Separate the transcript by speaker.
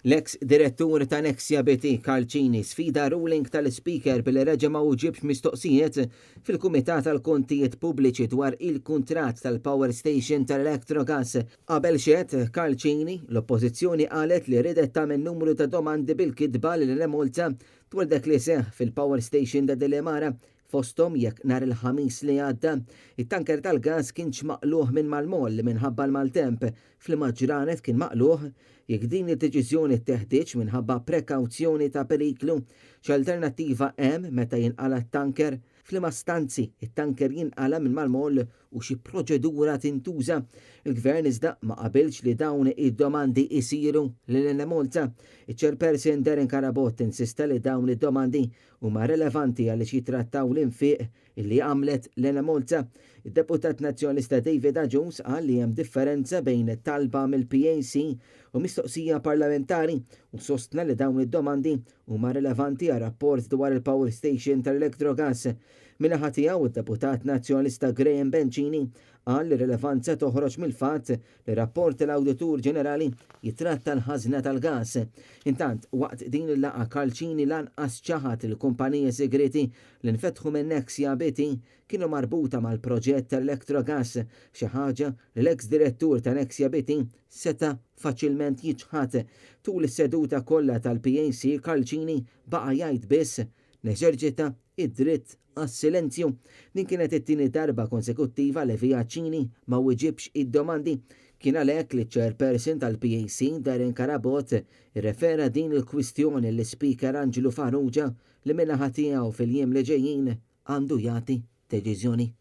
Speaker 1: L-ex direttur ta' Nexia BT Kalċini sfida ruling tal-Speaker billi reġa' ma uġibx mistoqsijiet fil-Kumitat tal-Kontijiet Pubbliċi dwar il-kuntratt tal-Power Station tal-Electrogas. Qabel xiet Kalċini, l-Oppożizzjoni qalet li ridet tagħmel numru ta' domandi bil-kidba lil remolta dwar dak li seħħ fil-Power Station ta' Delemara fosthom jekk nhar il-ħamis li għadda, it-tanker tal-gas kienx maqluħ minn Malmol minħabba l-maltemp, fl-Maġranet kien maqluħ jekk din id-deċiżjoni teħtieġ minħabba prekawzjoni ta' periklu, x'alternattiva hemm meta jinqala t-tanker, f'liema stanzi it-tanker jinqala minn Malmol u xi proċedura tintuża. Il-Gvern iżda ma qabilx li dawn id-domandi isiru lil Enemolta. Iċ-Chairperson Darren Karabot insista li dawn id-domandi huma relevanti għaliex jitrattaw l-infiq illi għamlet l-Enemolta. Id-Deputat Nazzjonalista David Jones qal li hemm differenza bejn talba mill-PAC u mistoqsija parlamentari u sostna li dawn id-domandi huma rilevanti għal rapport dwar il-Power Station tal-Electrogas. Min-naħa tiegħu id-Deputat Nazzjonalista Graham Bencini qal li rilevanza toħroġ mill-fatt li rapport tal-Awditur Ġenerali jitratta l-ħażna tal-gas. Intant, waqt din il-laqa Kalċini lanqas ċaħat il-kumpaniji segreti li nfetħu minn Nexia BT kienu marbuta mal-proġett tal-Electrogas, xi ħaġa li l-ex direttur ta' Nexia BT seta' faċilment jiġħad. Tul is-seduta kollha tal-PAC Kalċini baqa' jgħid biss neżerġita id-dritt għas-silenzju. Din kienet it-tieni darba konsekuttiva li Viaċini ma wieġibx id-domandi. Kien għalhekk li ċ-Chairperson tal-PAC Darren Karabot irrefera din il-kwistjoni l-Speaker Angelo Farrugia li min-naħa tiegħu fil-jiem li ġejjin għandu jagħti deċiżjoni.